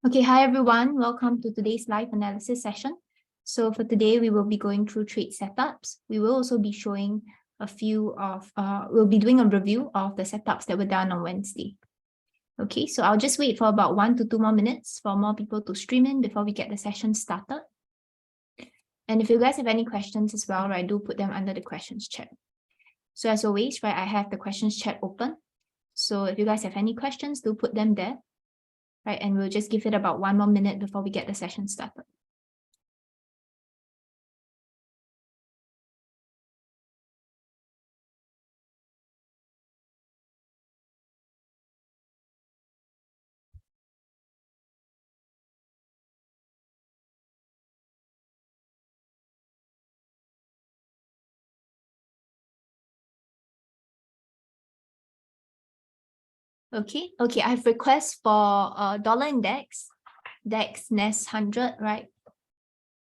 Okay, hi everyone. Welcome to today's live analysis session. So for today, we will be going through trade setups. We will also be showing we'll be doing a review of the setups that were done on Wednesday. Okay, so I'll just wait for about 1 to 2 more minutes for more people to stream in before we get the session started. And if you guys have any questions as well, right, do put them under the questions chat. So as always, right, I have the questions chat open. So if you guys have any questions, do put them there. Right, and we'll just give it about 1 more minute before we get the session started. Okay, I have requests for dollar index, DAX, NES 100, right?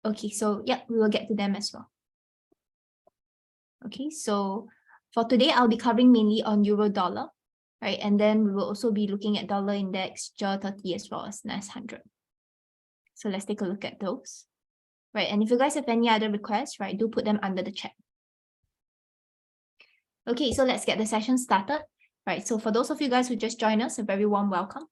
Okay, so yeah, we will get to them as well. Okay, so for today, I'll be covering mainly on euro dollar, right? And then we will also be looking at dollar index, JER30 as well as NES 100. So let's take a look at those, right? And if you guys have any other requests, right, do put them under the chat. Okay, so let's get the session started. Right, so for those of you guys who just joined us, a very warm welcome.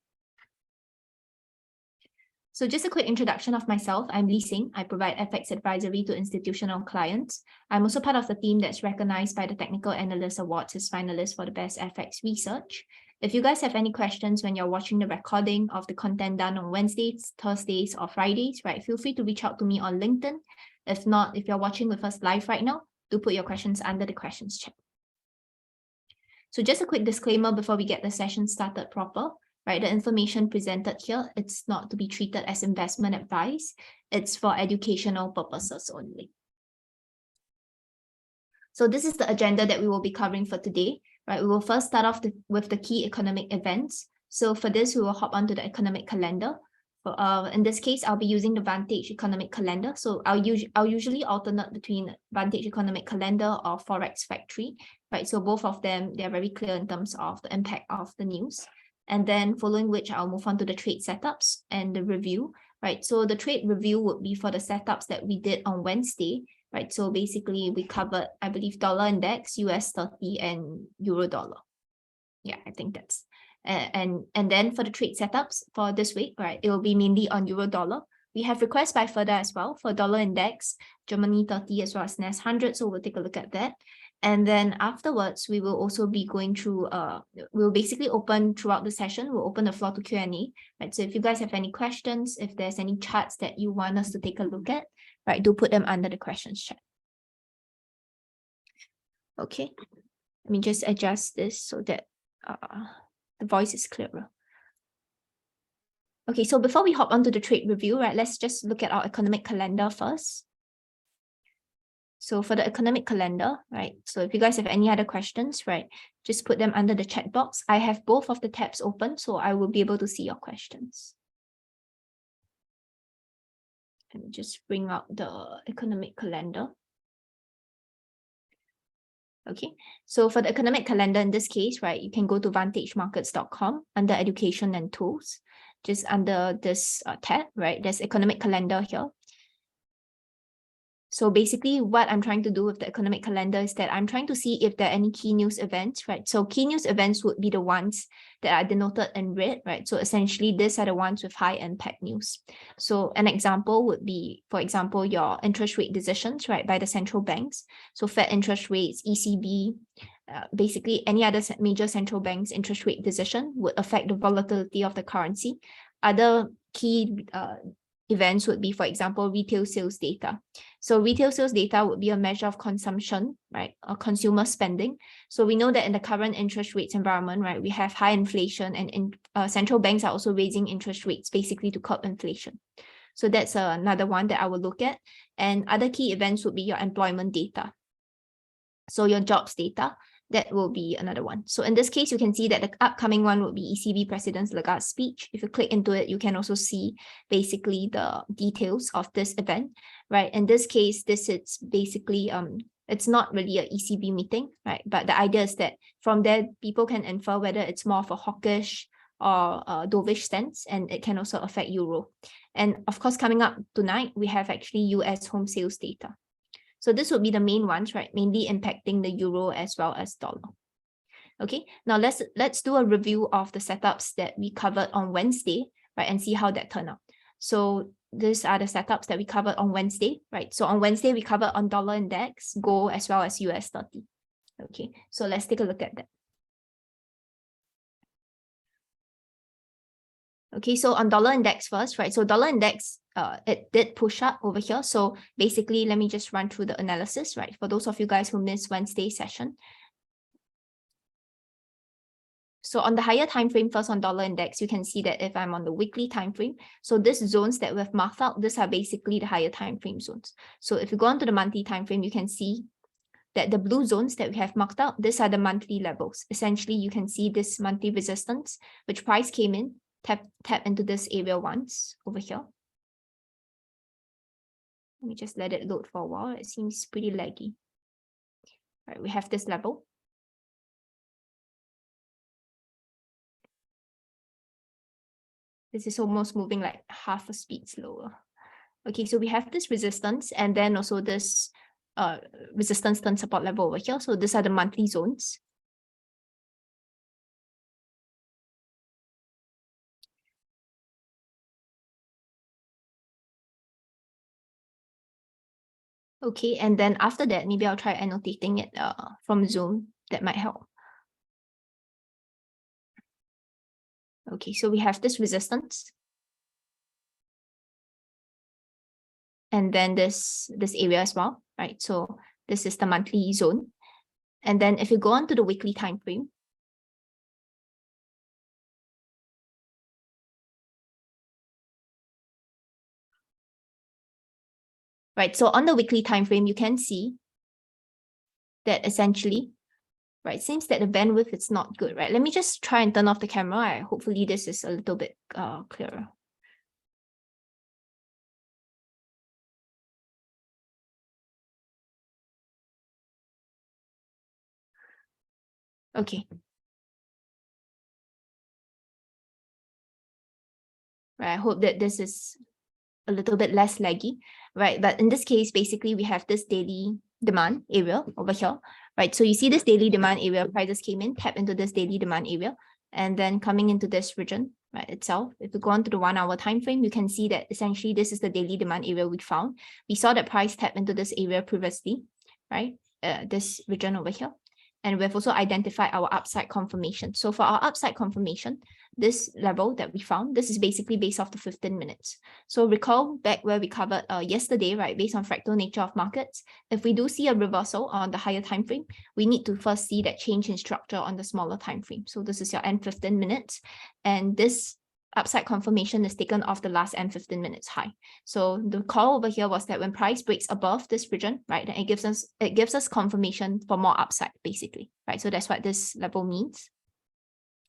So just a quick introduction of myself. I'm Lee Sing. I provide FX advisory to institutional clients. I'm also part of the team that's recognized by the Technical Analyst Awards as finalists for the best FX research. If you guys have any questions when you're watching the recording of the content done on Wednesdays, Thursdays, or Fridays, right, feel free to reach out to me on LinkedIn. If not, if you're watching with us live right now, do put your questions under the questions chat. So just a quick disclaimer before we get the session started proper, right? The information presented here, it's not to be treated as investment advice. It's for educational purposes only. So this is the agenda that we will be covering for today, right? We will first start off with the key economic events. So for this, we will hop onto the economic calendar. In this case, I'll be using the Vantage Economic Calendar. So I'll usually alternate between Vantage Economic Calendar or Forex Factory, right? So both of them, they're very clear in terms of the impact of the news. And then following which I'll move on to the trade setups and the review, right? So the trade review would be for the setups that we did on Wednesday, right? So basically we covered, I believe, dollar index, US 30 and euro dollar. Yeah, I think that's and then for the trade setups for this week, right, it will be mainly on euro dollar. We have requests by further as well for dollar index, Germany 30 as well as NES 100. So we'll take a look at that. And then afterwards, we will also be going through, we'll basically open throughout the session, we'll open the floor to Q&A, right? So if you guys have any questions, if there's any charts that you want us to take a look at, right, do put them under the questions chat. Okay, let me just adjust this so that the voice is clearer. Okay, so before we hop onto the trade review, right, let's just look at our economic calendar first. So for the economic calendar, right, so if you guys have any other questions, right, just put them under the chat box. I have both of the tabs open, so I will be able to see your questions. Let me just bring out the economic calendar. Okay, so for the economic calendar in this case, right, you can go to vantagemarkets.com under education and tools, just under this tab, right, there's economic calendar here. So basically what I'm trying to do with the economic calendar is that I'm trying to see if there are any key news events, right? So key news events would be the ones that are denoted in red, right? So essentially these are the ones with high impact news. So an example would be, for example, your interest rate decisions, right, by the central banks. So Fed interest rates, ECB, basically any other major central bank's interest rate decision would affect the volatility of the currency. Other key events would be, for example, retail sales data. So retail sales data would be a measure of consumption, right, or consumer spending. So we know that in the current interest rates environment, right, we have high inflation and central banks are also raising interest rates basically to curb inflation. So that's another one that I will look at. And other key events would be your employment data. So your jobs data, that will be another one. So in this case, you can see that the upcoming one will be ECB President Lagarde's speech. If you click into it, you can also see basically the details of this event, right? In this case, this is basically, it's not really an ECB meeting, right? But the idea is that from there, people can infer whether it's more of a hawkish or dovish stance, and it can also affect euro. And of course, coming up tonight, we have actually US home sales data. So this would be the main ones, right? Mainly impacting the euro as well as dollar. Okay, now let's do a review of the setups that we covered on Wednesday, right? And see how that turned out. So these are the setups that we covered on Wednesday, right? So on Wednesday, we covered on dollar index, gold, as well as US 30. Okay, so let's take a look at that. Okay, so on dollar index first, right? So dollar index, it did push up over here. So basically, let me just run through the analysis, right? For those of you guys who missed Wednesday's session. So on the higher time frame first on dollar index, you can see that if I'm on the weekly time frame, so these zones that we've marked out, these are basically the higher time frame zones. So if you go on to the monthly time frame, you can see that the blue zones that we have marked out, these are the monthly levels. Essentially, you can see this monthly resistance, which price came in, tap into this area once over here. Let me just let it load for a while. It seems pretty laggy. All right, we have this level. This is almost moving like half a speed slower. Okay, so we have this resistance and then also this resistance turn support level over here. So these are the monthly zones. Okay, and then after that, maybe I'll try annotating it from Zoom. That might help. Okay, so we have this resistance. And then this area as well, right? So this is the monthly zone. And then if you go on to the weekly time frame, right? So on the weekly time frame, you can see that essentially, right, seems that the bandwidth is not good, right? Let me just try and turn off the camera. Hopefully this is a little bit clearer. Okay. Right, I hope that this is a little bit less laggy, right? But in this case, basically, we have this daily demand area over here, right? So you see this daily demand area, prices came in, tap into this daily demand area, and then coming into this region, right, itself. If we go on to the 1 hour time frame, you can see that essentially this is the daily demand area we found. We saw that price tap into this area previously, right? This region over here. And we've also identified our upside confirmation. So for our upside confirmation, this level that we found, this is basically based off the 15 minutes. So recall back where we covered yesterday, right, based on fractal nature of markets, if we do see a reversal on the higher time frame, we need to first see that change in structure on the smaller time frame. So this is your end 15 minutes. And this upside confirmation is taken off the last end 15 minutes high. So the call over here was that when price breaks above this region, right, then it gives us confirmation for more upside, basically, right? So that's what this level means.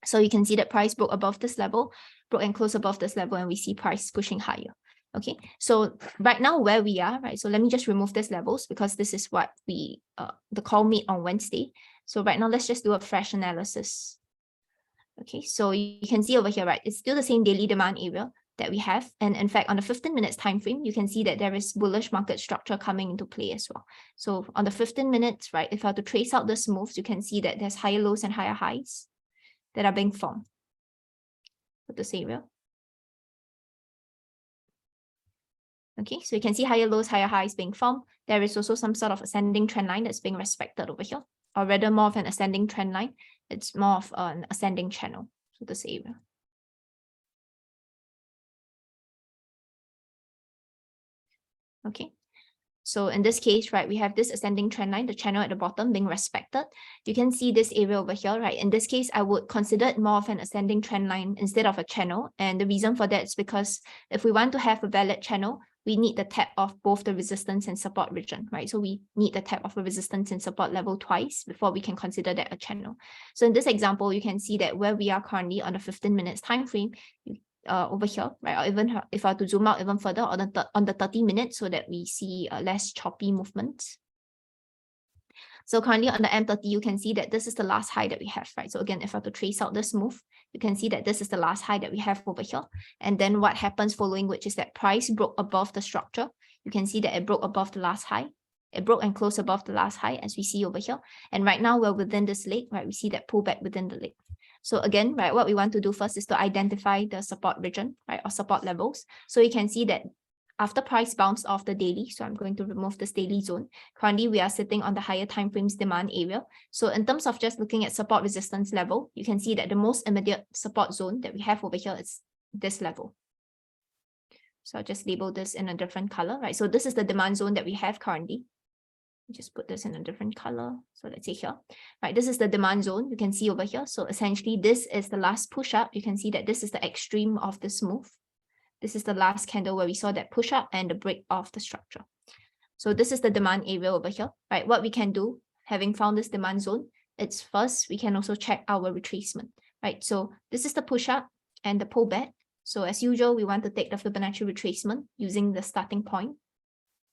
So you can see that price broke above this level, broke and closed above this level, and we see price pushing higher. Okay, so right now where we are, right? So let me just remove these levels because this is what we the call made on Wednesday. So right now, let's just do a fresh analysis. Okay, so you can see over here, right? It's still the same daily demand area that we have. And in fact, on the 15 minutes time frame, you can see that there is bullish market structure coming into play as well. So on the 15 minutes, right, if I were to trace out these moves, you can see that there's higher lows and higher highs that are being formed for this area. Okay, so you can see higher lows, higher highs being formed. There is also some sort of ascending trend line that's being respected over here, or rather more of an ascending trend line. It's more of an ascending channel to this area. Okay, so in this case, right, we have this ascending trend line, the channel at the bottom being respected. You can see this area over here, right? In this case, I would consider it more of an ascending trend line instead of a channel. And the reason for that is because if we want to have a valid channel, we need the tap of both the resistance and support region, right? So we need the tap of a resistance and support level twice before we can consider that a channel. So in this example, you can see that where we are currently on the 15 minutes time frame, over here, right? Or even if I were to zoom out even further on the 30 minutes so that we see less choppy movements. So currently on the M30, you can see that this is the last high that we have, right? So again, if I were to trace out this move, you can see that this is the last high that we have over here. And then what happens following, which is that price broke above the structure. You can see that it broke above the last high. It broke and closed above the last high, as we see over here. And right now we're within this leg, right? We see that pullback within the leg. So again, right, what we want to do first is to identify the support region, right, or support levels. So you can see that after price bounced off the daily, so I'm going to remove this daily zone. Currently, we are sitting on the higher time frames demand area. So in terms of just looking at support resistance level, you can see that the most immediate support zone that we have over here is this level. So I'll just label this in a different color, right? So this is the demand zone that we have currently. Just put this in a different color. So let's say here, right? This is the demand zone you can see over here. So essentially, this is the last push up. You can see that this is the extreme of this move. This is the last candle where we saw that push up and the break of the structure. So this is the demand area over here, right? What we can do, having found this demand zone, it's first, we can also check our retracement, right? So this is the push up and the pullback. So as usual, we want to take the Fibonacci retracement using the starting point,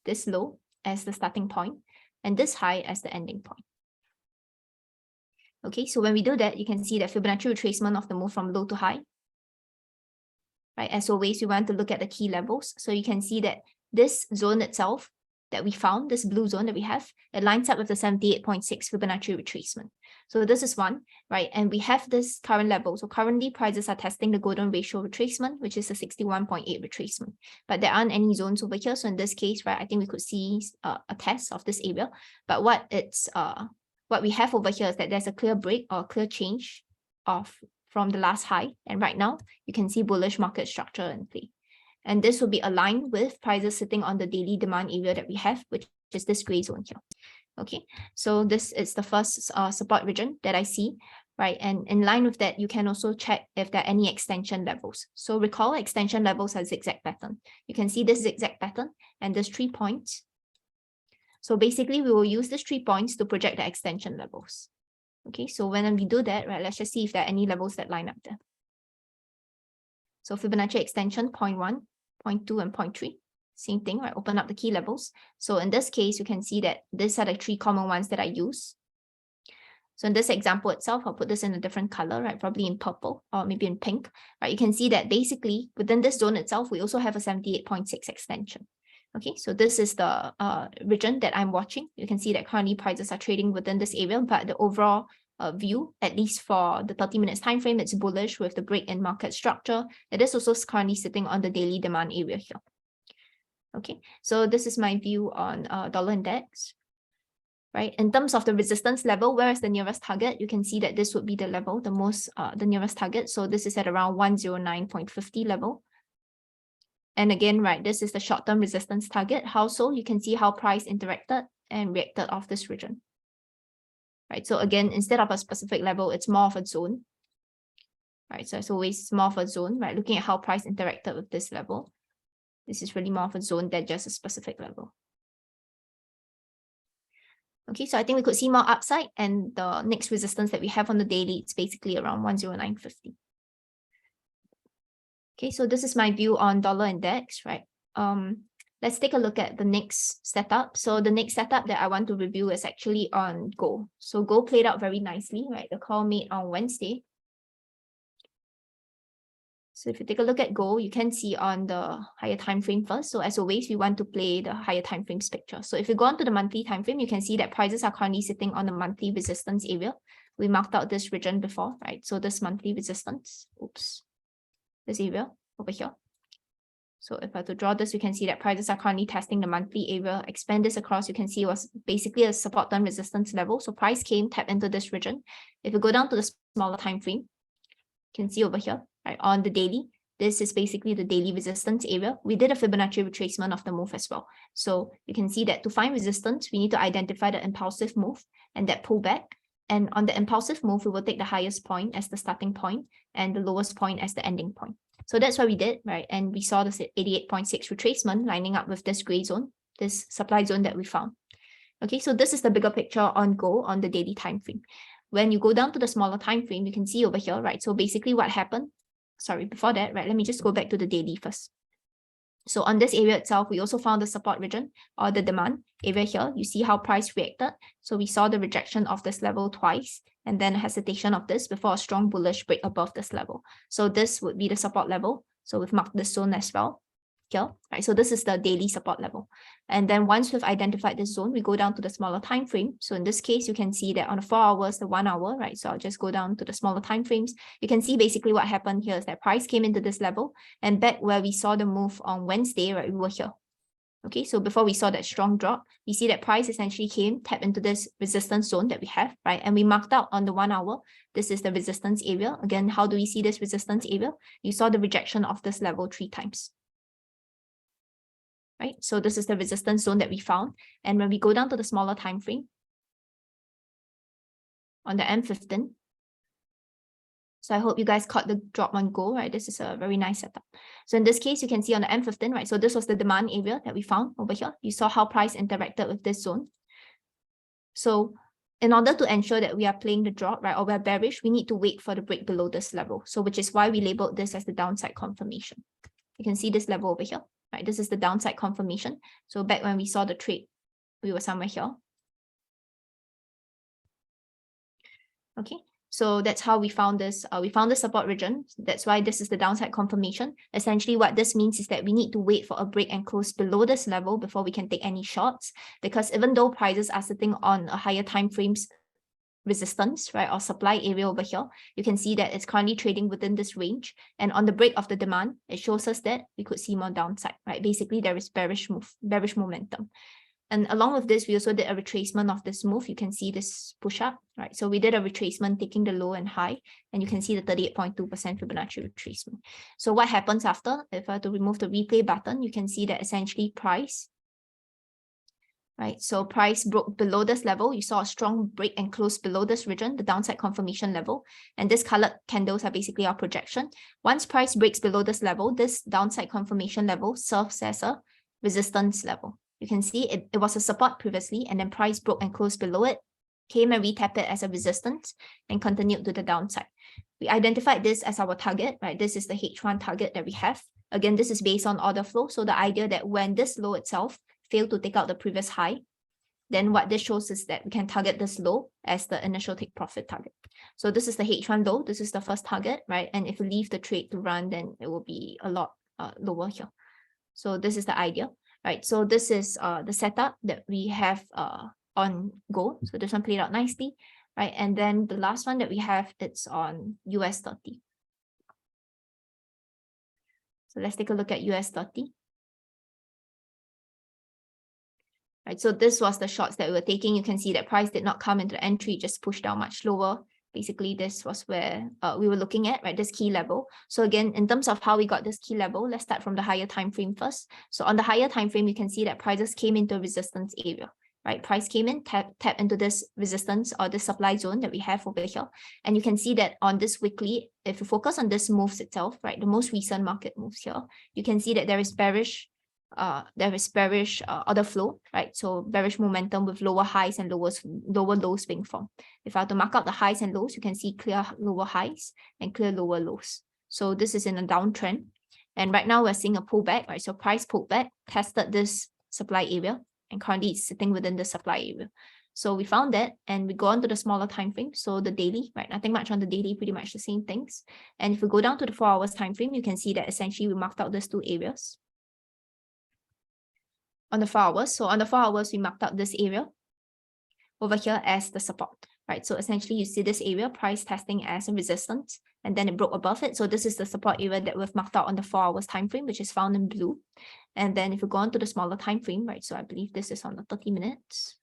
this low as the starting point, and this high as the ending point. Okay, so when we do that, you can see that Fibonacci retracement of the move from low to high. Right, as always, we want to look at the key levels. So you can see that this zone itself that we found, this blue zone that we have, it lines up with the 78.6 Fibonacci retracement. So this is one, right? And we have this current level. So currently prices are testing the golden ratio retracement, which is a 61.8 retracement. But there aren't any zones over here. So in this case, right, I think we could see a test of this area. But what we have over here is that there's a clear break or clear change from the last high. And right now, you can see bullish market structure in play. And this will be aligned with prices sitting on the daily demand area that we have, which is this gray zone here. Okay, so this is the first support region that I see, right? And in line with that, you can also check if there are any extension levels. So recall extension levels are zigzag pattern. You can see this zigzag pattern and there's 3 points. So basically, we will use these 3 points to project the extension levels. Okay, so when we do that, right, let's just see if there are any levels that line up there. So Fibonacci extension 0.1, 0.2, and 0.3. Same thing, right? Open up the key levels. So in this case, you can see that these are the 3 common ones that I use. So in this example itself, I'll put this in a different color, right? Probably in purple or maybe in pink, right? You can see that basically within this zone itself, we also have a 78.6 extension. Okay, so this is the region that I'm watching. You can see that currently prices are trading within this area, but the overall view, at least for the 30 minutes time frame, it's bullish with the break in market structure. It is also currently sitting on the daily demand area here. Okay, so this is my view on dollar index. Right, in terms of the resistance level, where is the nearest target? You can see that this would be the level, the nearest target. So this is at around 109.50 level. And again, right, this is the short-term resistance target. How so? You can see how price interacted and reacted off this region. Right, so again, instead of a specific level, it's more of a zone. Right, so it's always more of a zone, right? Looking at how price interacted with this level. This is really more of a zone than just a specific level. Okay, so I think we could see more upside, and the next resistance that we have on the daily, it's basically around 109.50. Okay, so this is my view on dollar index, right? Let's take a look at the next setup. So the next setup that I want to review is actually on gold. So gold played out very nicely, right? The call made on Wednesday. So if you take a look at gold, you can see on the higher time frame first. So as always, we want to play the higher time frames picture. So if you go on to the monthly time frame, you can see that prices are currently sitting on the monthly resistance area. We marked out this region before, right? So this monthly resistance, this area over here. So if I were to draw this, you can see that prices are currently testing the monthly area. Expand this across, you can see it was basically a support and resistance level. So price came, tapped into this region. If you go down to the smaller time frame, you can see over here, right, on the daily, this is basically the daily resistance area. We did a Fibonacci retracement of the move as well. So you can see that to find resistance, we need to identify the impulsive move and that pullback. And on the impulsive move, we will take the highest point as the starting point and the lowest point as the ending point. So that's what we did, right? And we saw this 88.6 retracement lining up with this gray zone, this supply zone that we found. Okay, so this is the bigger picture on gold on the daily time frame. When you go down to the smaller time frame, you can see over here, right? So basically what happened, sorry, before that, right? Let me just go back to the daily first. So on this area itself, we also found the support region or the demand area here. You see how price reacted. So we saw the rejection of this level twice and then hesitation of this before a strong bullish break above this level. So this would be the support level. So we've marked this zone as well here, right? So this is the daily support level. And then once we've identified this zone, we go down to the smaller time frame. So in this case, you can see that on the 4 hours, the 1 hour, right? So I'll just go down to the smaller time frames. You can see basically what happened here is that price came into this level, and back where we saw the move on Wednesday, right, we were here. Okay, so before we saw that strong drop, we see that price essentially came, tapped into this resistance zone that we have, right? And we marked out on the 1 hour, this is the resistance area. Again, how do we see this resistance area? You saw the rejection of this level 3 times. Right? So this is the resistance zone that we found. And when we go down to the smaller time frame, on the M15, so I hope you guys caught the drop on go, right? This is a very nice setup. So in this case, you can see on the M15, right? So this was the demand area that we found over here. You saw how price interacted with this zone. So in order to ensure that we are playing the drop, right, or we're bearish, we need to wait for the break below this level. So which is why we labeled this as the downside confirmation. You can see this level over here, right? This is the downside confirmation. So back when we saw the trade, we were somewhere here. Okay. So that's how we found this. We found the support region. That's why this is the downside confirmation. Essentially, what this means is that we need to wait for a break and close below this level before we can take any shorts. Because even though prices are sitting on a higher time frames resistance, right, or supply area over here, you can see that it's currently trading within this range. And on the break of the demand, it shows us that we could see more downside, right? Basically, there is bearish momentum. And along with this, we also did a retracement of this move. You can see this push up, right? So we did a retracement taking the low and high, and you can see the 38.2% Fibonacci retracement. So what happens after? If I were to remove the replay button, you can see that essentially price, right? So price broke below this level. You saw a strong break and close below this region, the downside confirmation level. And this colored candles are basically our projection. Once price breaks below this level, this downside confirmation level serves as a resistance level. You can see it was a support previously, and then price broke and closed below it, came and retapped it as a resistance, and continued to the downside. We identified this as our target, right? This is the H1 target that we have. Again, this is based on order flow. So the idea that when this low itself failed to take out the previous high, then what this shows is that we can target this low as the initial take profit target. So this is the H1 low. This is the first target, right? And if we leave the trade to run, then it will be a lot lower here. So this is the idea. Right, so this is the setup that we have on Go. So this one played out nicely, right? And then the last one that we have, it's on US 30. So let's take a look at US 30. Right, so this was the shots that we were taking. You can see that price did not come into the entry, just pushed down much lower. Basically, this was where we were looking at, right, this key level. So again, in terms of how we got this key level, let's start from the higher time frame first. So on the higher time frame, you can see that prices came into a resistance area, right? Price came in, tap into this resistance or this supply zone that we have over here. And you can see that on this weekly, if you focus on this moves itself, right, the most recent market moves here, you can see that there is bearish order flow, right? So bearish momentum with lower highs and lower lows being formed. If I were to mark out the highs and lows, you can see clear lower highs and clear lower lows. So this is in a downtrend. And right now we're seeing a pullback, right? So price pulled back, tested this supply area, and currently it's sitting within the supply area. So we found that, and we go on to the smaller time frame. So the daily, right? Nothing much on the daily, pretty much the same things. And if we go down to the 4 hours time frame, you can see that essentially we marked out these two areas. On the 4 hours. So on the 4 hours, we marked out this area over here as the support, right? So essentially you see this area, price testing as a resistance, and then it broke above it. So this is the support area that we've marked out on the 4 hours time frame, which is found in blue. And then if we go on to the smaller time frame, right? So I believe this is on the 30 minutes,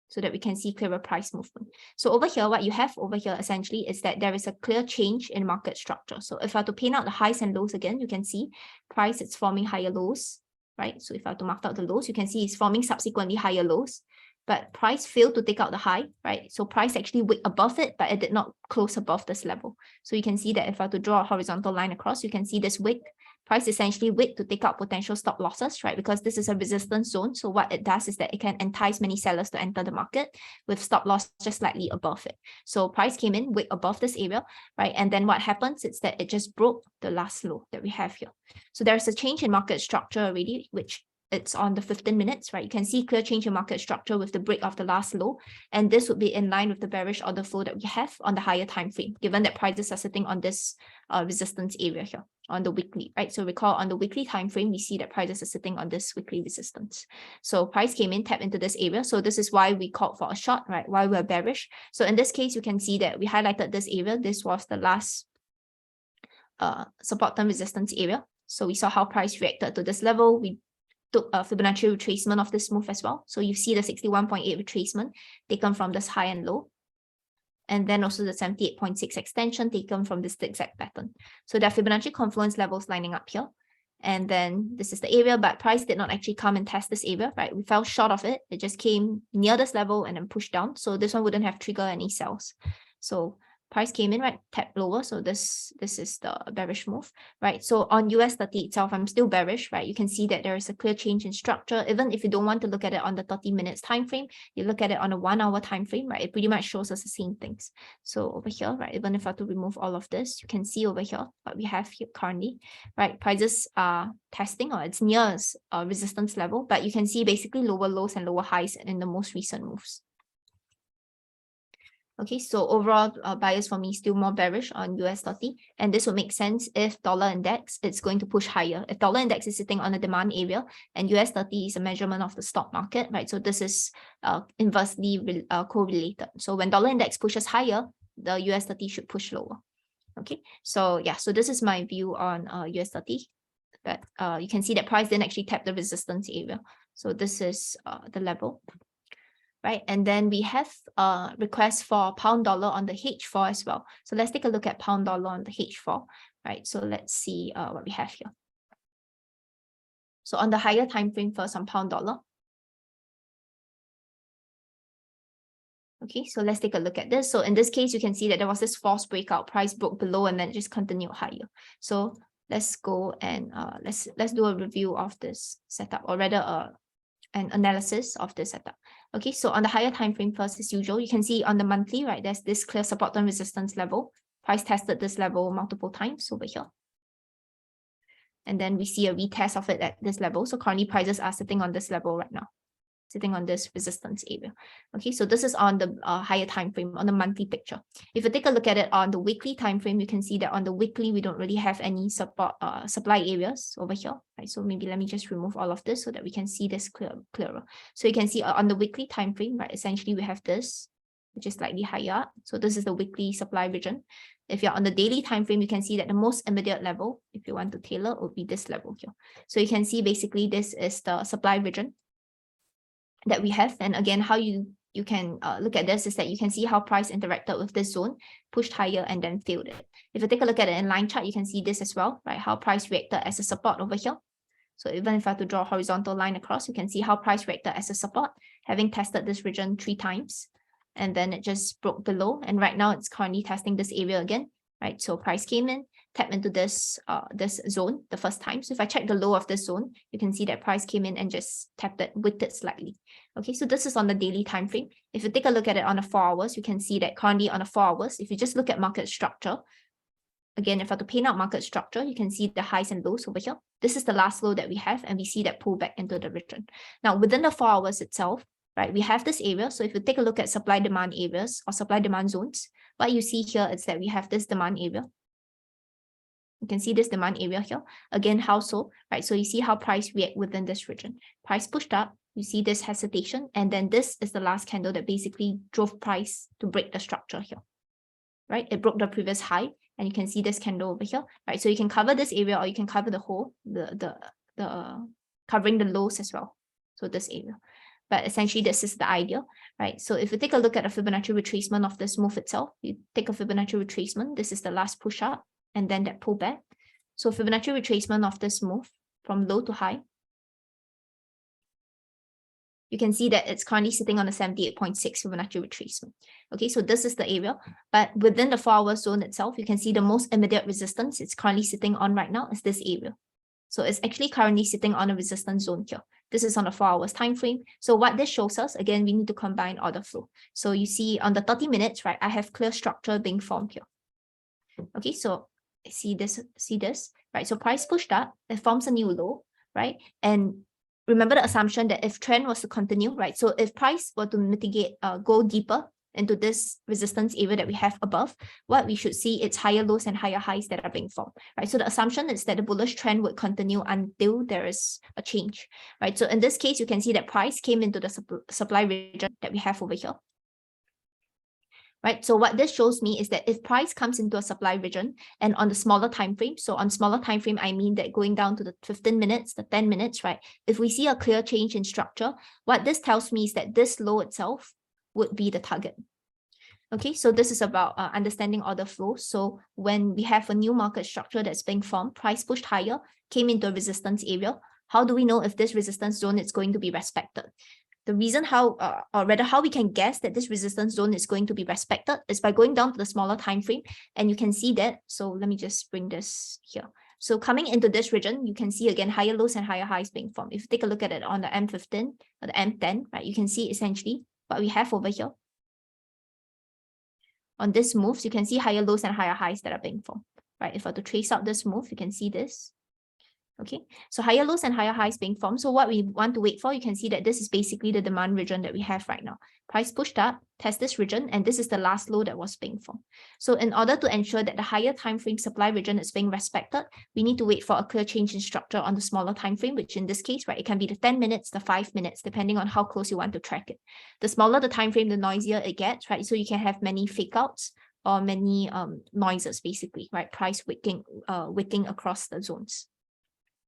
so that we can see clearer price movement. So over here, what you have over here essentially is that there is a clear change in market structure. So if I were to paint out the highs and lows again, you can see price, it's forming higher lows, right? So if I were to mark out the lows, you can see it's forming subsequently higher lows, but price failed to take out the high, right? So price actually wick above it, but it did not close above this level. So you can see that if I were to draw a horizontal line across, you can see this wick, Price essentially wait to take out potential stop losses, right? Because this is a resistance zone. So what it does is that it can entice many sellers to enter the market with stop loss just slightly above it. So price came in way above this area, right? And then what happens is that it just broke the last low that we have here. So there's a change in market structure already, which it's on the 15 minutes, right? You can see clear change in market structure with the break of the last low. And this would be in line with the bearish order flow that we have on the higher time frame, given that prices are sitting on this resistance area here on the weekly, right? So recall on the weekly time frame, we see that prices are sitting on this weekly resistance. So price came in, tapped into this area. So this is why we called for a short, right? Why we're bearish. So in this case, you can see that we highlighted this area. This was the last support term resistance area. So we saw how price reacted to this level. We took a Fibonacci retracement of this move as well. So you see the 61.8 retracement taken from this high and low. And then also the 78.6 extension taken from this zigzag pattern. So there are Fibonacci confluence levels lining up here. And then this is the area, but price did not actually come and test this area, right? We fell short of it. It just came near this level and then pushed down. So this one wouldn't have triggered any sells. So price came in, right, tapped lower. So this is the bearish move, right? So on US30 itself, I'm still bearish, right? You can see that there is a clear change in structure. Even if you don't want to look at it on the 30 minutes time frame, you look at it on a 1 hour time frame, right? It pretty much shows us the same things. So over here, right, even if I have to remove all of this, you can see over here what we have here currently, right? Prices are testing, or it's near a resistance level, but you can see basically lower lows and lower highs in the most recent moves. Okay, so overall, bias for me is still more bearish on US30, and this would make sense if dollar index it's going to push higher. If dollar index is sitting on a demand area and US30 is a measurement of the stock market, right? So this is inversely correlated. So when dollar index pushes higher, the US30 should push lower. Okay, so yeah, so this is my view on US30. But you can see that price didn't actually tap the resistance area. So this is the level. Right, and then we have a request for pound dollar on the H4 as well. So let's take a look at pound dollar on the H4, right? So let's see what we have here. So on the higher time frame first on pound dollar. Okay, so let's take a look at this. So in this case, you can see that there was this false breakout, price broke below and then just continued higher. So let's go and let's do a review of this setup, or rather an analysis of the setup. Okay, so on the higher time frame first, as usual, you can see on the monthly, right, there's this clear support and resistance level. Price tested this level multiple times over here. And then we see a retest of it at this level. So currently prices are sitting on this level right now, sitting on this resistance area. Okay, so this is on the higher time frame, on the monthly picture. If you take a look at it on the weekly time frame, you can see that on the weekly we don't really have any support supply areas over here, right? So maybe let me just remove all of this so that we can see this clearer. So you can see on the weekly time frame, right, essentially we have this, which is slightly higher. So this is the weekly supply region. If you're on the daily time frame, you can see that the most immediate level, if you want to tailor, would be this level here. So you can see basically this is the supply region that we have. And again, how you can look at this is that you can see how price interacted with this zone, pushed higher and then failed it. If you take a look at it in line chart, you can see this as well, right? How price reacted as a support over here. So even if I have to draw a horizontal line across, you can see how price reacted as a support, having tested this region 3 times. And then it just broke below. And right now it's currently testing this area again, right? So price came in, tapped into this this zone the first time. So if I check the low of this zone, you can see that price came in and just tapped it, wicked slightly. Okay, so this is on the daily time frame. If you take a look at it on the 4 hours, you can see that currently on the 4 hours, if you just look at market structure, again, if I have to paint out market structure, you can see the highs and lows over here. This is the last low that we have, and we see that pull back into the region. Now, within the 4 hours itself, right, we have this area. So if you take a look at supply demand areas or supply demand zones, what you see here is that we have this demand area. You can see this demand area here. Again, how so? Right, so you see how price react within this region. Price pushed up, you see this hesitation, and then this is the last candle that basically drove price to break the structure here. Right, it broke the previous high, and you can see this candle over here. Right, so you can cover this area or you can cover the whole, the covering the lows as well. So this area. But essentially, this is the idea, right? So if you take a look at a Fibonacci retracement of this move itself, you take a Fibonacci retracement. This is the last push up and then that pullback. So Fibonacci retracement of this move from low to high. You can see that it's currently sitting on a 78.6 Fibonacci retracement. Okay, so this is the area. But within the 4 hour zone itself, you can see the most immediate resistance it's currently sitting on right now is this area. So it's actually currently sitting on a resistance zone here. This is on a 4 hours time frame. So what this shows us, again, we need to combine order flow. So you see on the 30 minutes, right, I have clear structure being formed here. Okay, so see this, right? So price pushed up, it forms a new low, right? And remember the assumption that if trend was to continue, right? So if price were to mitigate, go deeper into this resistance area that we have above, what we should see is higher lows and higher highs that are being formed, right? So the assumption is that the bullish trend would continue until there is a change, right? So in this case, you can see that price came into the supply region that we have over here. Right, so what this shows me is that if price comes into a supply region and on the smaller time frame, so on smaller time frame, I mean that going down to the 15 minutes, the 10 minutes, right? If we see a clear change in structure, what this tells me is that this low itself would be the target. Okay, so this is about understanding order flow. So when we have a new market structure that's being formed, price pushed higher, came into a resistance area. How do we know if this resistance zone is going to be respected? The reason how, or rather how we can guess that this resistance zone is going to be respected is by going down to the smaller time frame, and you can see that. So let me just bring this here. So coming into this region, you can see again higher lows and higher highs being formed. If you take a look at it on the M15 or the M10, right, you can see essentially what we have over here. On this moves, you can see higher lows and higher highs that are being formed, right? If I were to trace out this move, you can see this. Okay, so higher lows and higher highs being formed. So what we want to wait for, you can see that this is basically the demand region that we have right now. Price pushed up, test this region, and this is the last low that was being formed. So in order to ensure that the higher time frame supply region is being respected, we need to wait for a clear change in structure on the smaller time frame, which in this case, right, it can be the 10 minutes, the 5 minutes, depending on how close you want to track it. The smaller the time frame, the noisier it gets, right? So you can have many fake outs or many noises, basically, right? Price wicking across the zones.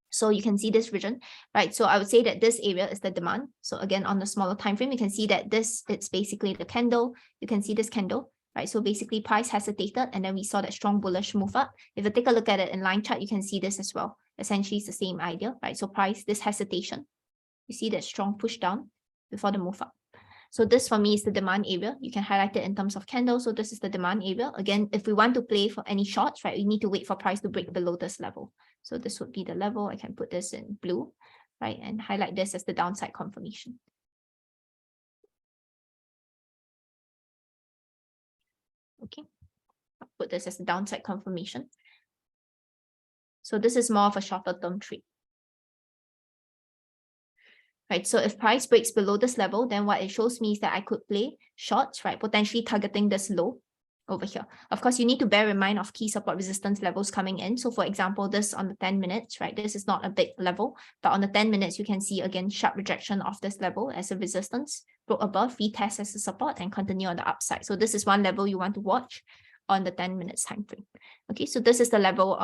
So you can see this region, right? So I would say that this area is the demand. So again, on the smaller time frame, you can see that it's basically the candle. You can see this candle, right? So basically price hesitated and then we saw that strong bullish move up. If you take a look at it in line chart, you can see this as well. Essentially, it's the same idea, right? So price, this hesitation, you see that strong push down before the move up. So this for me is the demand area. You can highlight it in terms of candles. So this is the demand area. Again, if we want to play for any shorts, right, we need to wait for price to break below this level. So this would be the level. I can put this in blue, right, and highlight this as the downside confirmation. Okay, I'll put this as the downside confirmation. So this is more of a shorter term trade. Right, so if price breaks below this level, then what it shows me is that I could play shorts, right, potentially targeting this low over here. Of course, you need to bear in mind of key support resistance levels coming in. So for example, this on the 10 minutes, right, this is not a big level, but on the 10 minutes, you can see again, sharp rejection of this level as a resistance, broke above, retest as a support and continue on the upside. So this is one level you want to watch on the 10 minutes time frame. Okay, so this is the level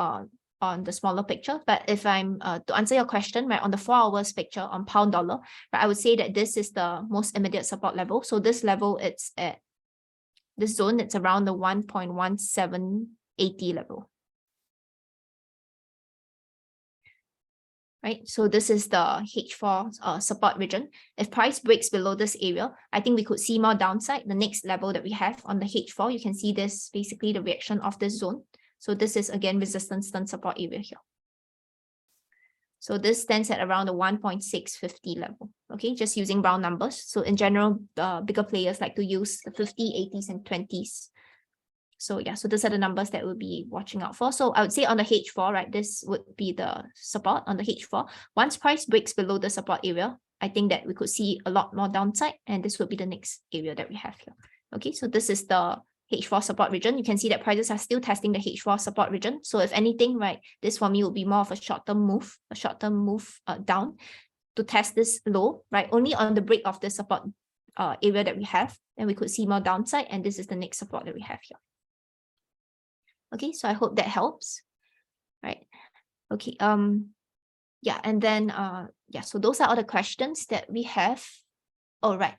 on the smaller picture. But if I'm to answer your question, right, on the 4 hours picture on pound dollar, right, I would say that this is the most immediate support level. So this level, it's at this zone, it's around the 1.1780 level. Right, so this is the H4 support region. If price breaks below this area, I think we could see more downside. The next level that we have on the H4, you can see this basically the reaction of this zone. So this is again resistance turn support area here. So this stands at around the 1.650 level. Okay, just using round numbers. So in general, bigger players like to use the 50, 80s, and 20s. So yeah, so these are the numbers that we'll be watching out for. So I would say on the H4, right, this would be the support on the H4. Once price breaks below the support area, I think that we could see a lot more downside, and this would be the next area that we have here. Okay, so this is the H4 support region. You can see that prices are still testing the H4 support region. So if anything, right, this for me will be more of a short-term move, down to test this low, right? Only on the break of the support area that we have, then we could see more downside, and this is the next support that we have here. Okay, so I hope that helps, right? Okay, yeah, and then yeah, so those are all the questions that we have. All right.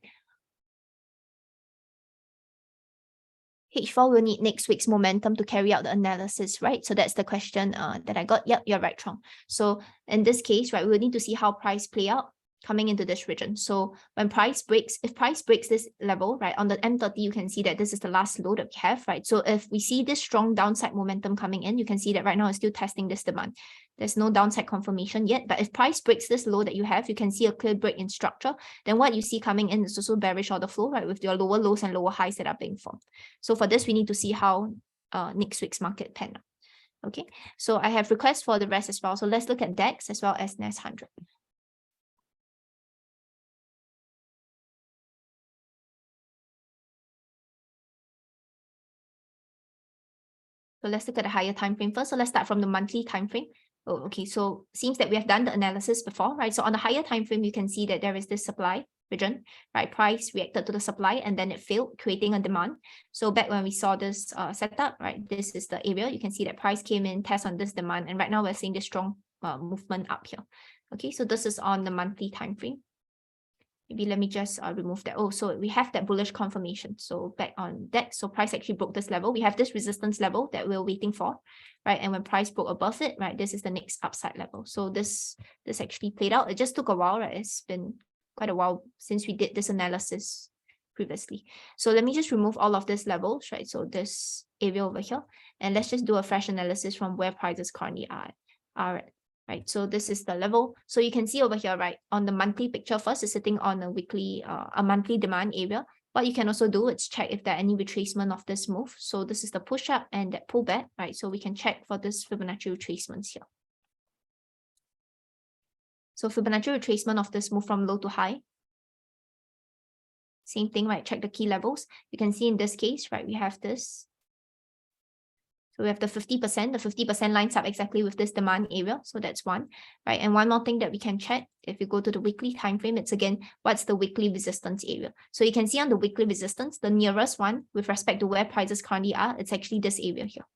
H4 will need next week's momentum to carry out the analysis, right? So that's the question that I got. Yep, you're right, Trong. So in this case, right, we'll need to see how price play out coming into this region. So when price breaks, if price breaks this level, right, on the M30, you can see that this is the last low that we have, right? So if we see this strong downside momentum coming in, you can see that right now it's still testing this demand. There's no downside confirmation yet, but if price breaks this low that you have, you can see a clear break in structure. Then what you see coming in is also bearish order flow, right, with your lower lows and lower highs that are being formed. So for this, we need to see how next week's market pan out. Okay, so I have requests for the rest as well. So let's look at DAX as well as NAS 100. So let's look at the higher time frame first. So let's start from the monthly time frame. Oh, okay, so seems that we have done the analysis before, right? So on the higher time frame, you can see that there is this supply region, right? Price reacted to the supply and then it failed, creating a demand. So back when we saw this setup, right, this is the area. You can see that price came in, test on this demand, and right now we're seeing this strong movement up here. Okay, so this is on the monthly time frame. Maybe let me just remove that. Oh, so we have that bullish confirmation. So back on that, so price actually broke this level. We have this resistance level that we're waiting for, right? And when price broke above it, right, this is the next upside level. So this actually played out. It just took a while, right? It's been quite a while since we did this analysis previously. So let me just remove all of these levels, right? So this area over here, and let's just do a fresh analysis from where prices currently are at. Right, so this is the level. So you can see over here, right, on the monthly picture first, is sitting on a weekly, a monthly demand area. What you can also do is check if there are any retracement of this move. So this is the push up and that pullback, right? So we can check for this Fibonacci retracements here. So Fibonacci retracement of this move from low to high. Same thing, right? Check the key levels. You can see in this case, right, we have this. So we have the 50%. The 50% lines up exactly with this demand area. So that's one, right? And one more thing that we can check, if you go to the weekly time frame, it's again, what's the weekly resistance area? So you can see on the weekly resistance, the nearest one with respect to where prices currently are, it's actually this area here.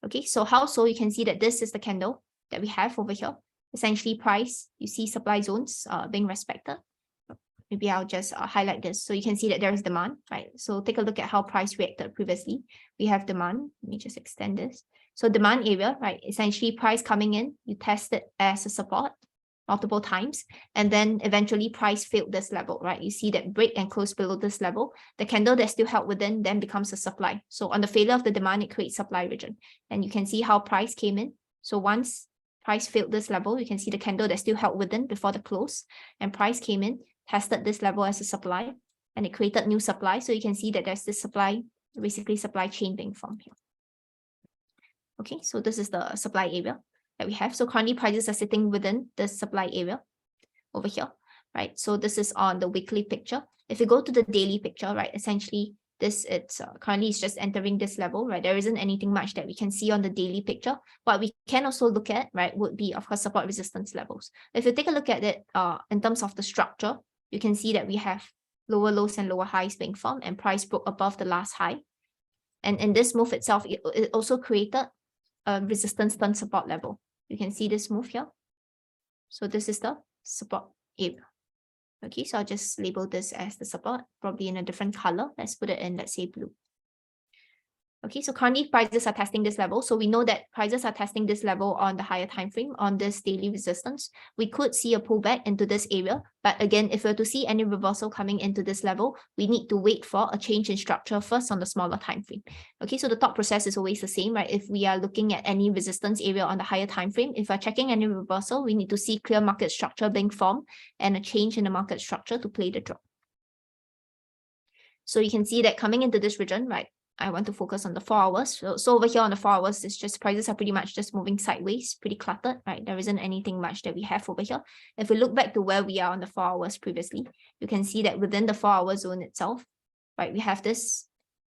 Okay, so how so? You can see that this is the candle that we have over here. Essentially price, you see supply zones being respected. Maybe I'll just highlight this. So you can see that there is demand, right? So take a look at how price reacted previously. We have demand. Let me just extend this. So demand area, right? Essentially price coming in, you test it as a support multiple times, and then eventually price failed this level, right? You see that break and close below this level. The candle that's still held within then becomes a supply. So on the failure of the demand, it creates supply region. And you can see how price came in. So once price failed this level, you can see the candle that's still held within before the close, and price came in, tested this level as a supply, and it created new supply. So you can see that there's this supply, basically supply chain being formed here. Okay, so this is the supply area that we have. So currently prices are sitting within the supply area over here, right? So this is on the weekly picture. If you go to the daily picture, right, essentially this, it's currently it's just entering this level, right? There isn't anything much that we can see on the daily picture. What we can also look at, right, would be, of course, support resistance levels. If you take a look at it in terms of the structure, you can see that we have lower lows and lower highs being formed, and price broke above the last high. And in this move itself, it also created a resistance turn support level. You can see this move here. So this is the support area. Okay, so I'll just label this as the support, probably in a different color. Let's put it in, let's say, blue. Okay, so currently prices are testing this level. So we know that prices are testing this level on the higher time frame, on this daily resistance. We could see a pullback into this area. But again, if we're to see any reversal coming into this level, we need to wait for a change in structure first on the smaller time frame. Okay, so the thought process is always the same, right? If we are looking at any resistance area on the higher time frame, if we're checking any reversal, we need to see clear market structure being formed and a change in the market structure to play the drop. So you can see that coming into this region, right? I want to focus on the 4 hours. So over here on the 4 hours, it's just prices are pretty much just moving sideways, pretty cluttered, right? There isn't anything much that we have over here. If we look back to where we are on the 4 hours previously, you can see that within the 4 hour zone itself, right, we have this,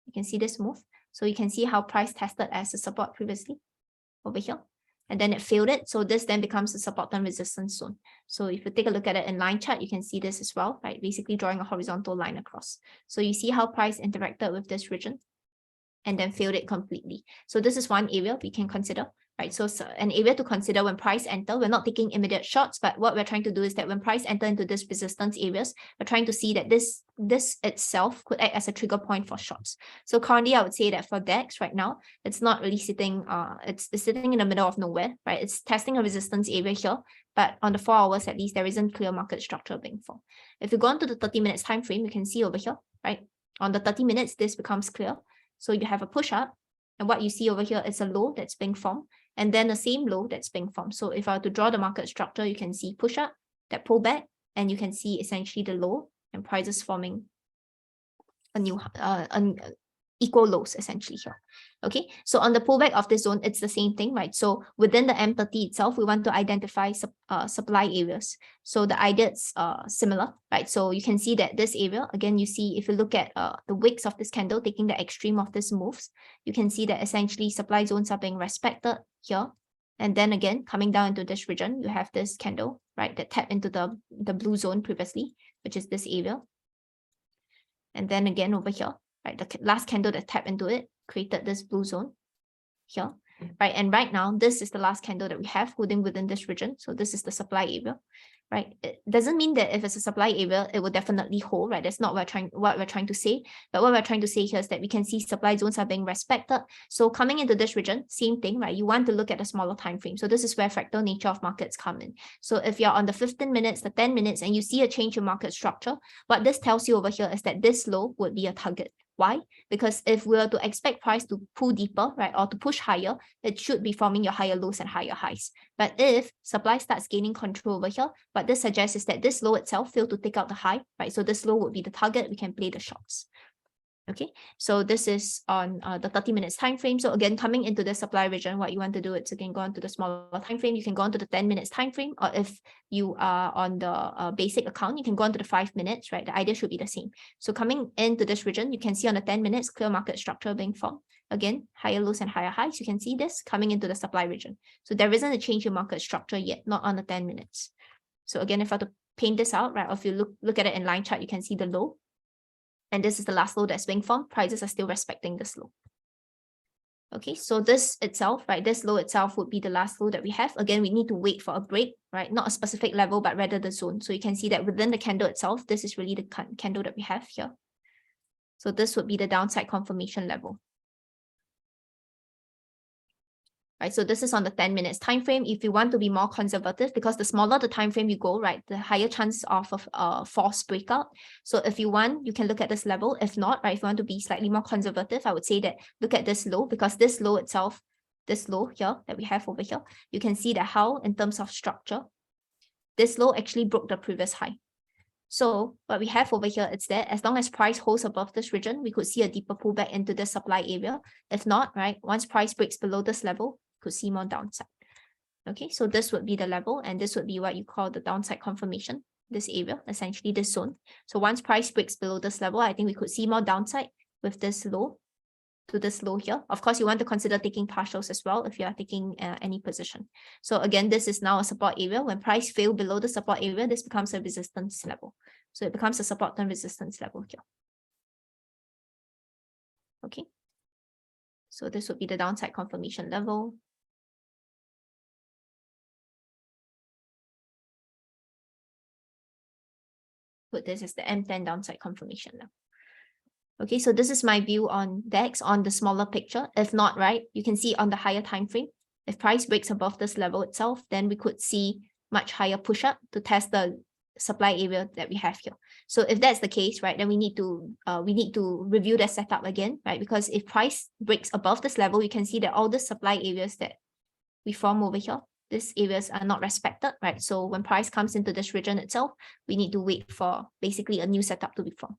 you can see this move. So you can see how price tested as a support previously over here, and then it failed it. So this then becomes a support and resistance zone. So if you take a look at it in line chart, you can see this as well, right? Basically drawing a horizontal line across. So you see how price interacted with this region and then failed it completely. So this is one area we can consider. right? So an area to consider when price enter, we're not taking immediate shots, but what we're trying to do is that when price enter into this resistance areas, we're trying to see that this itself could act as a trigger point for shots. So currently, I would say that for DAX right now, it's not really sitting, it's sitting in the middle of nowhere, right? It's testing a resistance area here, but on the 4 hours at least, there isn't clear market structure being formed. If you go on to the 30 minutes time frame, you can see over here, right? On the 30 minutes, this becomes clear. So you have a push up, and what you see over here is a low that's being formed, and then the same low that's being formed. So if I were to draw the market structure, you can see push up, that pull back, and you can see essentially the low and prices forming a new equal lows essentially here. Okay, so on the pullback of this zone, it's the same thing, right? So within the M30 itself, we want to identify supply areas. So the idea is similar, right? So you can see that this area, again, you see if you look at the wicks of this candle taking the extreme of this moves, you can see that essentially supply zones are being respected here. And then again, coming down into this region, you have this candle, right, that tapped into the blue zone previously, which is this area. And then again over here, right, the last candle that tapped into it created this blue zone here, right? And right now, this is the last candle that we have holding within this region. So this is the supply area, right? It doesn't mean that if it's a supply area, it will definitely hold, right? That's not what we're trying to say. But what we're trying to say here is that we can see supply zones are being respected. So coming into this region, same thing, right? You want to look at a smaller time frame. So this is where fractal nature of markets come in. So if you're on the 15 minutes, the 10 minutes, and you see a change in market structure, what this tells you over here is that this low would be a target. Why? Because if we were to expect price to pull deeper, right, or to push higher, it should be forming your higher lows and higher highs. But if supply starts gaining control over here, what this suggests is that this low itself failed to take out the high, right? So this low would be the target. We can play the shots. Okay, so this is on the 30 minutes time frame. So again, coming into the supply region, what you want to do is again go on to the smaller time frame. You can go on to the 10 minutes time frame, or if you are on the basic account, you can go on to the 5 minutes, right? The idea should be the same. So coming into this region, you can see on the 10 minutes clear market structure being formed. Again, higher lows and higher highs. You can see this coming into the supply region. So there isn't a change in market structure yet, not on the 10 minutes. So again, if I were to paint this out, right, or if you look at it in line chart, you can see the low. And this is the last low that's being formed. Prices are still respecting this low. Okay, so this itself, right, this low itself would be the last low that we have. Again, we need to wait for a break, right? Not a specific level, but rather the zone. So you can see that within the candle itself, this is really the candle that we have here. So this would be the downside confirmation level. Right, so this is on the 10 minutes time frame. If you want to be more conservative, because the smaller the time frame you go, right, the higher chance of a false breakout. So if you want, you can look at this level. If not, right, if you want to be slightly more conservative, I would say that look at this low, because this low itself, this low here that we have over here, you can see that how in terms of structure, this low actually broke the previous high. So what we have over here is that as long as price holds above this region, we could see a deeper pullback into the supply area. If not, right, once price breaks below this level, could see more downside. Okay, so this would be the level, and this would be what you call the downside confirmation, this area, essentially this zone. So once price breaks below this level, I think we could see more downside with this low to this low here. Of course, you want to consider taking partials as well if you are taking any position. So again, this is now a support area. When price fail below the support area, this becomes a resistance level. So it becomes a support and resistance level here. Okay. So this would be the downside confirmation level. Put this as the M10 downside confirmation level. Okay, so this is my view on DAX on the smaller picture. If not, right, you can see on the higher time frame, if price breaks above this level itself, then we could see much higher push up to test the supply area that we have here. So if that's the case, right, then we need to review the setup again, right? Because if price breaks above this level, you can see that all the supply areas that we form over here, these areas are not respected, right? So when price comes into this region itself, we need to wait for basically a new setup to be formed.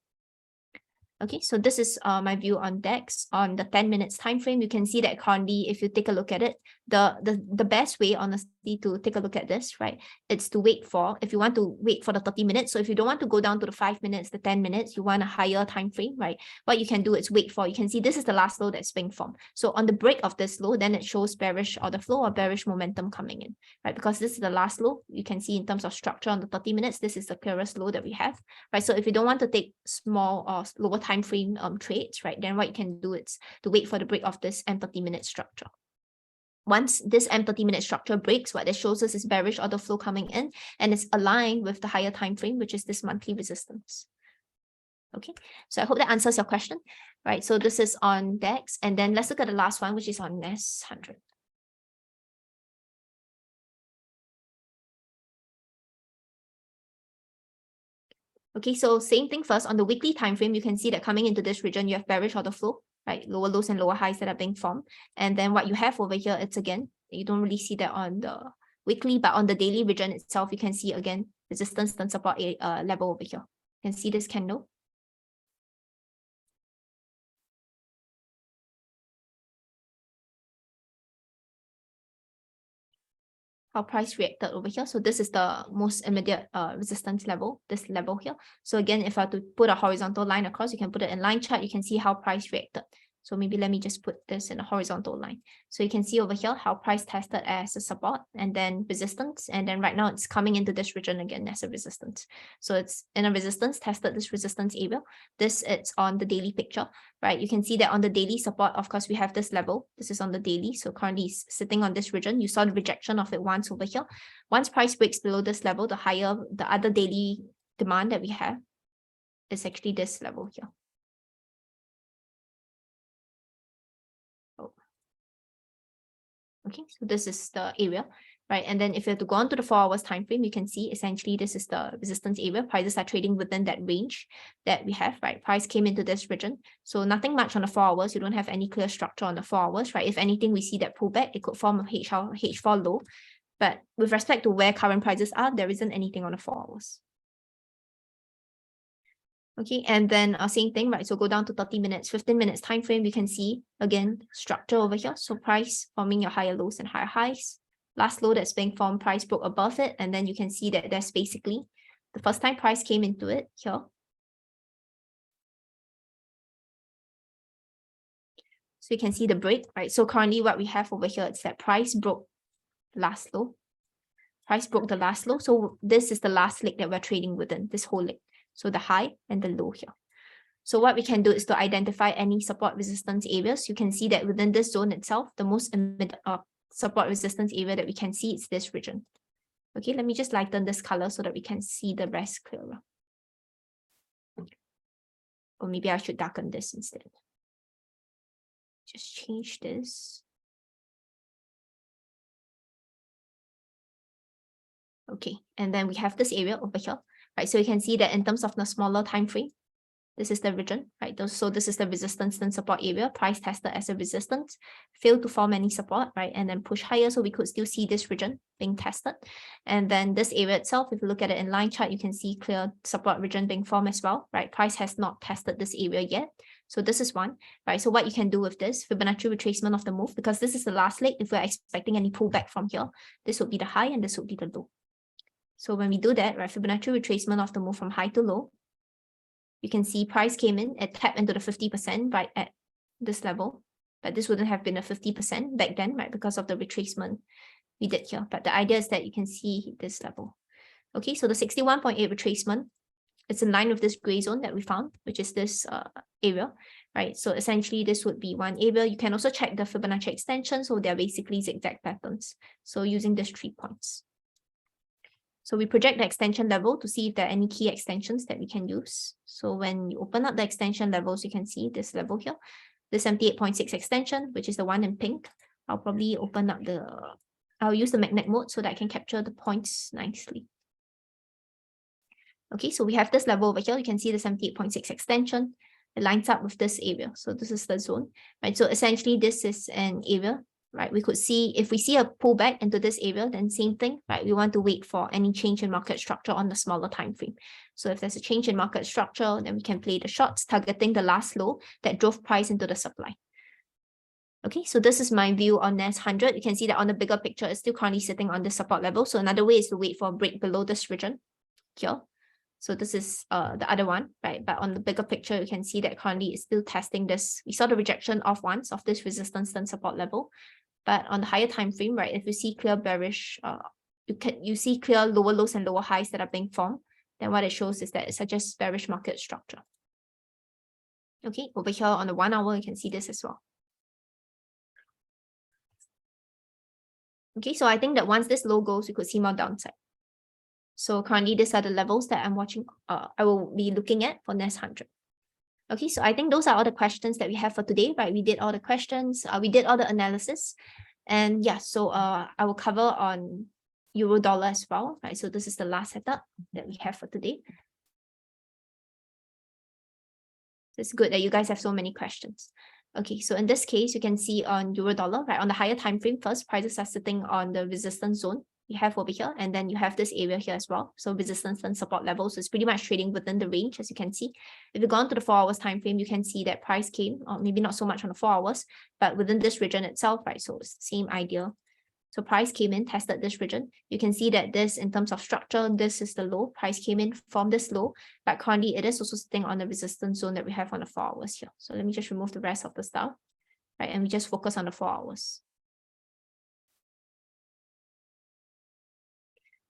Okay, so this is my view on DAX on the 10 minutes time frame. You can see that currently, if you take a look at it, the best way, honestly, to take a look at this, right, it's to wait for, if you want to wait for the 30 minutes. So if you don't want to go down to the 5 minutes, the 10 minutes, you want a higher time frame, right? What you can do is wait for, you can see this is the last low that's being formed. So on the break of this low, then it shows bearish order flow or bearish momentum coming in, right? Because this is the last low. You can see in terms of structure on the 30 minutes, this is the clearest low that we have, right? So if you don't want to take small or lower time frame trades, right, then what you can do is to wait for the break of this M30 minute structure. once this M30-minute structure breaks, what it shows us is bearish order flow coming in, and it's aligned with the higher time frame, which is this monthly resistance. Okay, so I hope that answers your question, right? So this is on DAX, and then let's look at the last one, which is on NAS 100. Okay, so same thing first. On the weekly time frame, you can see that coming into this region, you have bearish order flow, right? Lower lows and lower highs that are being formed. And then what you have over here, it's again, you don't really see that on the weekly, but on the daily region itself, you can see again, resistance and support level over here. You can see this candle. How price reacted over here. So this is the most immediate resistance level, this level here. So again, if I have to put a horizontal line across, you can put it in line chart, you can see how price reacted. So maybe let me just put this in a horizontal line. So you can see over here how price tested as a support and then resistance. And then right now it's coming into this region again as a resistance. So it's in a resistance, tested this resistance area. This it's on the daily picture, right? You can see that on the daily support, of course, we have this level. This is on the daily. So currently it's sitting on this region. You saw the rejection of it once over here. Once price breaks below this level, the higher the other daily demand that we have is actually this level here. Okay, so this is the area, right? And then if you have to go on to the 4 hours time frame, you can see essentially this is the resistance area. Prices are trading within that range that we have, right? Price came into this region. So nothing much on the 4 hours. You don't have any clear structure on the 4 hours, right? If anything, we see that pullback, it could form a H4 low. But with respect to where current prices are, there isn't anything on the 4 hours. Okay, and then same thing, right? So go down to 30 minutes, 15 minutes time frame, you can see again structure over here. So price forming your higher lows and higher highs. Last low that's being formed, price broke above it, and then you can see that there's basically the first time price came into it here. So you can see the break, right? So currently what we have over here is that price broke last low. Price broke the last low. So this is the last leg that we're trading within, this whole leg. So the high and the low here. So what we can do is to identify any support resistance areas. You can see that within this zone itself, the most support resistance area that we can see is this region. Okay, let me just lighten this color so that we can see the rest clearer. Or maybe I should darken this instead. Just change this. Okay, and then we have this area over here, right? So you can see that in terms of the smaller time frame, this is the region, right? So this is the resistance and support area. Price tested as a resistance, failed to form any support, right? And then push higher, so we could still see this region being tested. And then this area itself, if you look at it in line chart, you can see clear support region being formed as well, right? Price has not tested this area yet. So this is one, right? So what you can do with this, Fibonacci retracement of the move, because this is the last leg, if we're expecting any pullback from here, this would be the high and this would be the low. So when we do that, right, Fibonacci retracement of the move from high to low, you can see price came in, it tapped into the 50% right at this level, but this wouldn't have been a 50% back then, right, because of the retracement we did here. But the idea is that you can see this level. Okay, so the 61.8 retracement, it's in line with this gray zone that we found, which is this area, right? So essentially this would be one area. You can also check the Fibonacci extension. So they're basically zigzag patterns. So using these 3 points. So we project the extension level to see if there are any key extensions that we can use. So when you open up the extension levels, you can see this level here, the 78.6 extension, which is the one in pink. I'll probably open up I'll use the magnet mode so that I can capture the points nicely. Okay, so we have this level over here. You can see the 78.6 extension. It lines up with this area. So this is the zone, right? So essentially this is an area, right? We could see, if we see a pullback into this area, then same thing, right? We want to wait for any change in market structure on the smaller time frame. So if there's a change in market structure, then we can play the shorts, targeting the last low that drove price into the supply. Okay, so this is my view on NAS 100. You can see that on the bigger picture, it's still currently sitting on the support level. So another way is to wait for a break below this region here. So this is the other one, right? But on the bigger picture, you can see that currently it's still testing this. We saw the rejection of once of this resistance and support level. But on the higher time frame, right, if you see clear bearish, you see clear lower lows and lower highs that are being formed, then what it shows is that it suggests bearish market structure. Okay, over here on the 1 hour, you can see this as well. Okay, so I think that once this low goes, we could see more downside. So currently, these are the levels that I'm watching. I will be looking at for next 100. Okay, so I think those are all the questions that we have for today, right? We did all the questions, we did all the analysis. And yeah, so I will cover on euro dollar as well, right? So this is the last setup that we have for today. It's good that you guys have so many questions. Okay, so in this case, you can see on euro dollar, right? On the higher time frame, first prices are sitting on the resistance zone you have over here, and then you have this area here as well. So resistance and support levels. So it's pretty much trading within the range, as you can see. If you go on to the 4 hours time frame, you can see that price came, or maybe not so much on the 4 hours, but within this region itself, right? So it's the same idea. So price came in, tested this region. You can see that this, in terms of structure, this is the low. Price came in from this low, but currently it is also sitting on the resistance zone that we have on the 4 hours here. So let me just remove the rest of the stuff, right? And we just focus on the 4 hours.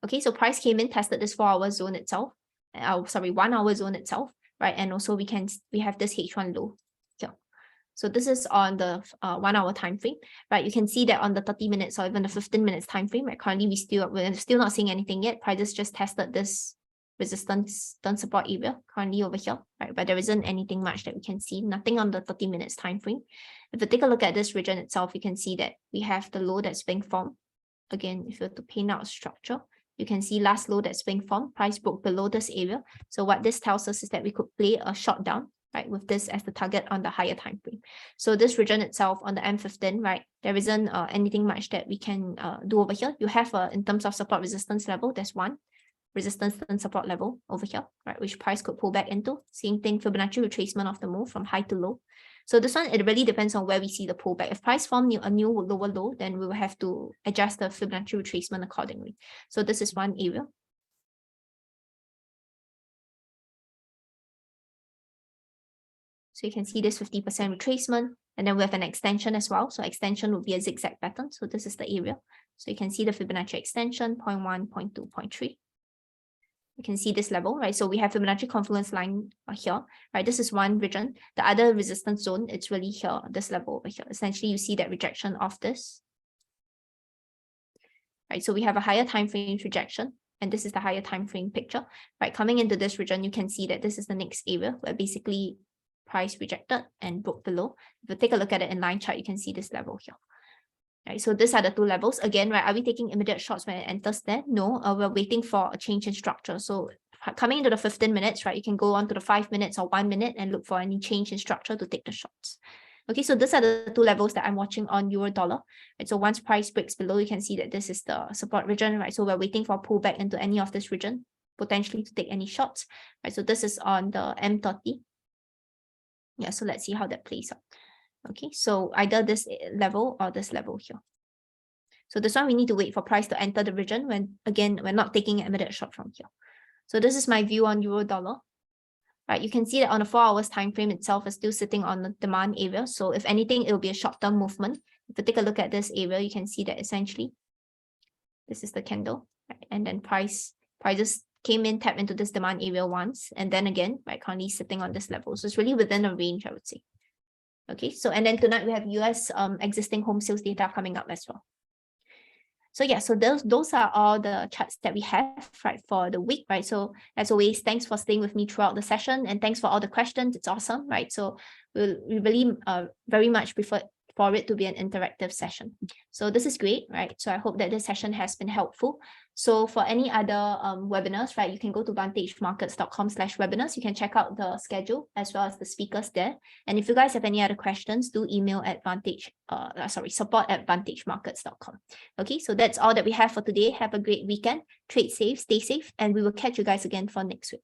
Okay, so price came in, tested this 4 hour zone itself. 1 hour zone itself, right? And also we have this H1 low here. So this is on the 1 hour time frame, right? You can see that on the 30 minutes or even the 15 minutes time frame, right? Currently we're still not seeing anything yet. Prices just tested this resistance turn support area currently over here, right? But there isn't anything much that we can see, nothing on the 30 minutes time frame. If you take a look at this region itself, you can see that we have the low that's being formed. Again, if you were to paint out structure, you can see last low that's being formed, price broke below this area. So what this tells us is that we could play a short down, right, with this as the target on the higher time frame. So this region itself on the M15, right, there isn't anything much that we can do over here. You have in terms of support resistance level, there's one resistance and support level over here, right, which price could pull back into. Same thing, Fibonacci retracement of the move from high to low. So this one, it really depends on where we see the pullback. If price form a new lower low, then we will have to adjust the Fibonacci retracement accordingly. So this is one area. So you can see this 50% retracement, and then we have an extension as well. So extension would be a zigzag pattern. So this is the area. So you can see the Fibonacci extension, 0.1, 0.2, 0.3. You can see this level, right? So we have Fibonacci confluence line here, right? This is one region. The other resistance zone, it's really here, this level over here. Essentially, you see that rejection of this, right? So we have a higher time frame rejection, and this is the higher time frame picture, right? Coming into this region, you can see that this is the next area where basically price rejected and broke below. If you take a look at it in line chart, you can see this level here. Right, so these are the two levels. Again, right, are we taking immediate shots when it enters there? No, we're waiting for a change in structure. So coming into the 15 minutes, right, you can go on to the 5 minutes or 1 minute and look for any change in structure to take the shots. Okay, so these are the two levels that I'm watching on euro dollar. Right, so once price breaks below, you can see that this is the support region, right? So we're waiting for a pullback into any of this region, potentially to take any shots. Right, so this is on the M30. Yeah, so let's see how that plays out. Okay, so either this level or this level here. So this one, we need to wait for price to enter the region when, again, we're not taking an immediate shot from here. So this is my view on euro dollar. Right, you can see that on the 4 hours time frame itself is still sitting on the demand area. So if anything, it will be a short-term movement. If you take a look at this area, you can see that essentially this is the candle, right? And then prices came in, tapped into this demand area once, and then again, right, currently sitting on this level. So it's really within a range, I would say. Okay, so and then tonight we have US existing home sales data coming up as well. So yeah, so those are all the charts that we have, right, for the week, right? So as always, thanks for staying with me throughout the session, and thanks for all the questions. It's awesome, right? So we really very much prefer for it to be an interactive session. So this is great, right? So I hope that this session has been helpful. So for any other webinars, right, you can go to vantagemarkets.com/webinars. You can check out the schedule as well as the speakers there. And if you guys have any other questions, do email at support@vantagemarkets.com. Okay, so that's all that we have for today. Have a great weekend. Trade safe, stay safe, and we will catch you guys again for next week.